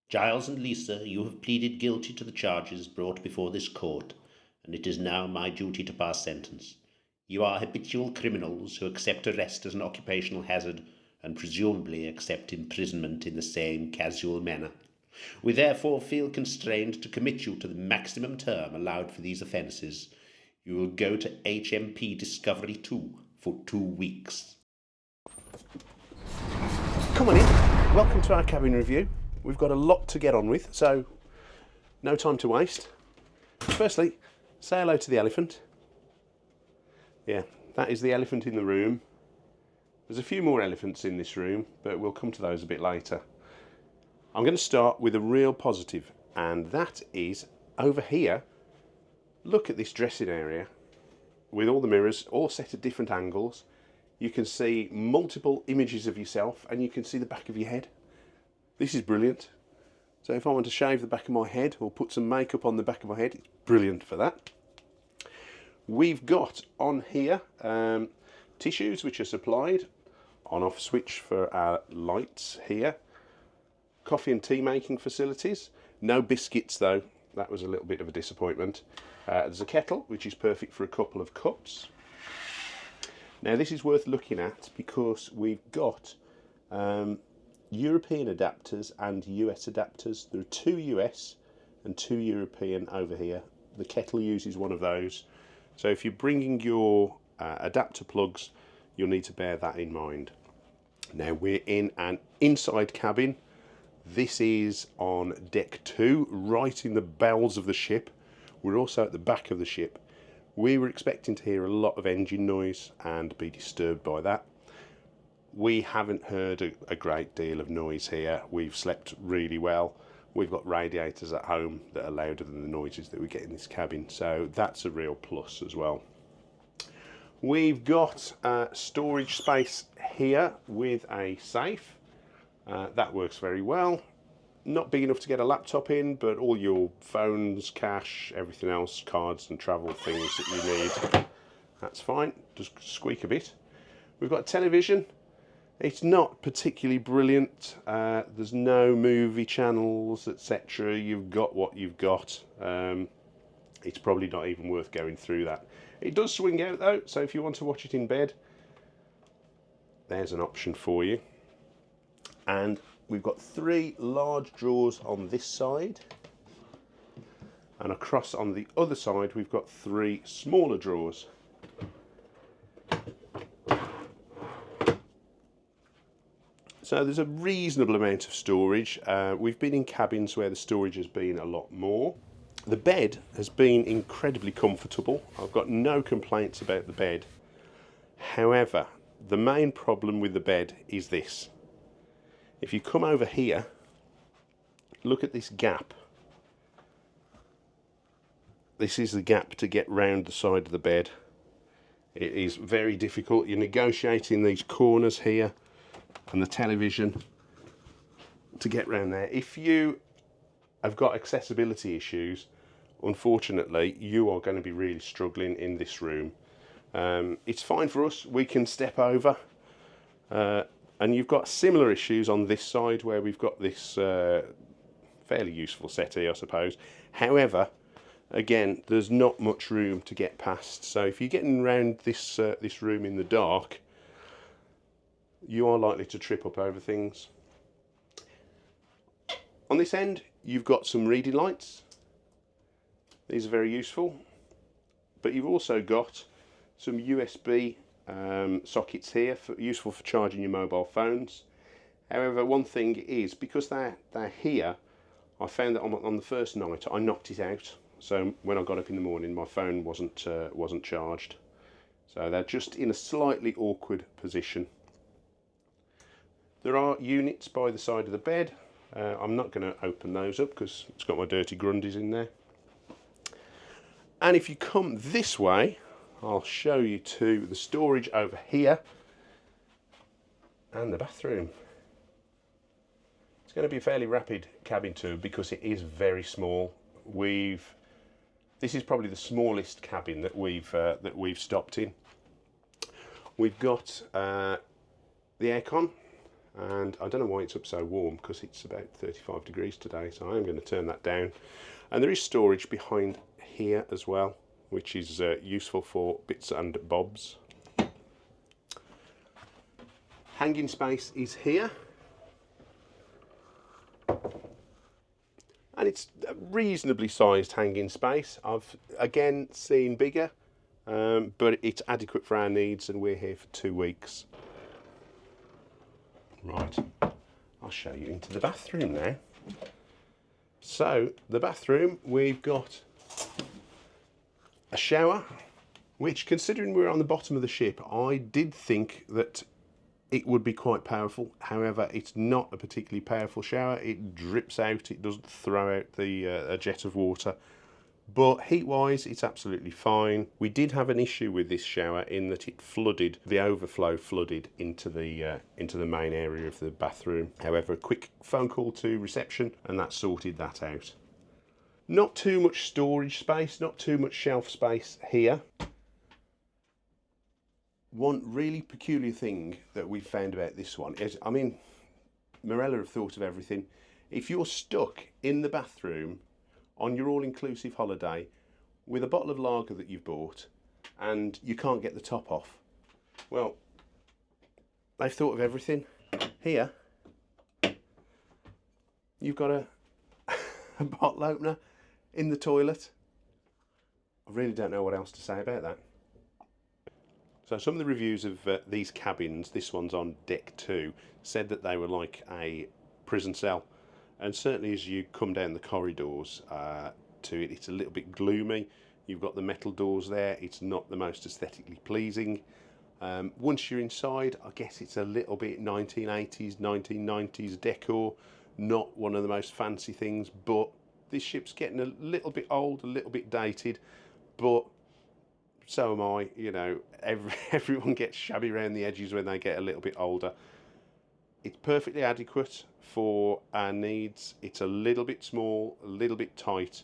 Giles and Lisa, you have pleaded guilty to the charges brought before this court, and it is now my duty to pass sentence. You are habitual criminals who accept arrest as an occupational hazard and presumably accept imprisonment in the same casual manner. We therefore feel constrained to commit you to the maximum term allowed for these offences. You will go to HMP Discovery 2 for 2 weeks. Come on in. Welcome to our cabin review. We've got a lot to get on with, so no time to waste. Firstly, say hello to the elephant. Yeah, that is the elephant in the room. There's a few more elephants in this room, but we'll come to those a bit later. I'm going to start with a real positive, and that is over here. Look at this dressing area with all the mirrors, all set at different angles. You can see multiple images of yourself, and you can see the back of your head. This is brilliant. So if I want to shave the back of my head or put some makeup on the back of my head, it's brilliant for that. We've got on here tissues which are supplied, on-off switch for our lights here, coffee and tea making facilities, no biscuits though, that was a little bit of a disappointment. There's a kettle which is perfect for a couple of cups. Now this is worth looking at because we've got European adapters and US adapters. There are 2 US and 2 European over here. The kettle uses one of those. So if you're bringing your adapter plugs, you'll need to bear that in mind. Now we're in an inside cabin. This is on deck 2, right in the bowels of the ship. We're also at the back of the ship. We were expecting to hear a lot of engine noise and be disturbed by that. We haven't heard a great deal of noise here. We've slept really well. We've got radiators at home that are louder than the noises that we get in this cabin, so that's a real plus as well. We've got storage space here with a safe. That works very well. Not big enough to get a laptop in, but all your phones, cash, everything else, cards and travel things that you need, that's fine. Just squeak a bit. We've got a television. It's not particularly brilliant. There's no movie channels, etc. You've got what you've got. It's probably not even worth going through that. It does swing out though, so if you want to watch it in bed, there's an option for you. And we've got 3 large drawers on this side, and across on the other side we've got 3 smaller drawers. So there's a reasonable amount of storage. We've been in cabins where the storage has been a lot more. The bed has been incredibly comfortable. I've got no complaints about the bed. However, the main problem with the bed is this. If you come over here, look at this gap. This is the gap to get round the side of the bed. It is very difficult. You're negotiating these corners here and the television to get round there. If you have got accessibility issues, unfortunately, you are going to be really struggling in this room. It's fine for us. We can step over. And you've got similar issues on this side where we've got this fairly useful settee, I suppose. However, again, there's not much room to get past. So if you're getting around this room in the dark, you are likely to trip up over things. On this end, you've got some reading lights. These are very useful. But you've also got some USB sockets here, useful for charging your mobile phones. However, one thing is, because they're here, I found that on the first night I knocked it out. So when I got up in the morning, my phone wasn't charged. So they're just in a slightly awkward position. There are units by the side of the bed. I'm not going to open those up because it's got my dirty grundies in there. And if you come this way, I'll show you to the storage over here and the bathroom. It's going to be a fairly rapid cabin tour because it is very small. This is probably the smallest cabin that we've stopped in. We've got the aircon. and I don't know why it's up so warm, because it's about 35 degrees today, so I'm going to turn that down. And there is storage behind here as well, which is useful for bits and bobs. Hanging space is here, and it's a reasonably sized hanging space. I've again seen bigger, but it's adequate for our needs, and we're here for 2 weeks. Right, I'll show you into the bathroom now. So the bathroom, we've got a shower, which, considering we're on the bottom of the ship, I did think that it would be quite powerful. However, it's not a particularly powerful shower. It drips out, it doesn't throw out a jet of water. But heat-wise, it's absolutely fine. We did have an issue with this shower in that it flooded, the overflow flooded into the main area of the bathroom. However, a quick phone call to reception and that sorted that out. Not too much storage space, not too much shelf space here. One really peculiar thing that we've found about this one is, I mean, Marella have thought of everything. If you're stuck in the bathroom on your all-inclusive holiday with a bottle of lager that you've bought and you can't get the top off, well, they've thought of everything. Here, you've got a bottle opener in the toilet. I really don't know what else to say about that. So some of the reviews of these cabins, this one's on deck 2, said that they were like a prison cell. And certainly as you come down the corridors to it, it's a little bit gloomy. You've got the metal doors there. It's not the most aesthetically pleasing. Once you're inside, I guess it's a little bit 1980s, 1990s decor. Not one of the most fancy things, but this ship's getting a little bit old, a little bit dated, but so am I. You know, everyone gets shabby around the edges when they get a little bit older. It's perfectly adequate for our needs. It's a little bit small, a little bit tight.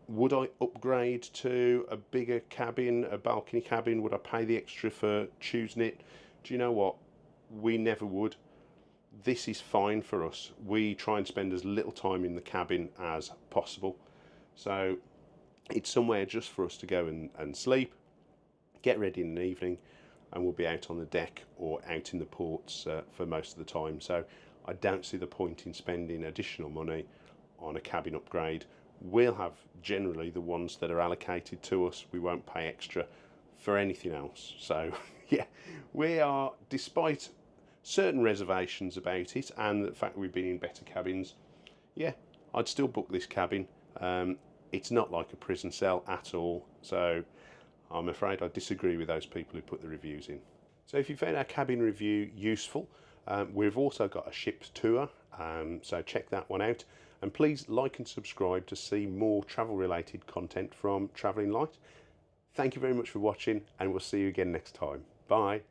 Would I upgrade to a bigger cabin, a balcony cabin? Would I pay the extra for choosing it? Do you know what? We never would. This is fine for us. We try and spend as little time in the cabin as possible. So it's somewhere just for us to go and sleep, get ready in the evening, and we'll be out on the deck or out in the ports for most of the time. So I don't see the point in spending additional money on a cabin upgrade. We'll have generally the ones that are allocated to us. We won't pay extra for anything else. So yeah, we are, despite certain reservations about it and the fact we've been in better cabins, yeah, I'd still book this cabin. It's not like a prison cell at all. So I'm afraid I disagree with those people who put the reviews in. So if you found our cabin review useful, we've also got a ship's tour, so check that one out. And please like and subscribe to see more travel related content from Travelling Light. Thank you very much for watching, and we'll see you again next time. Bye.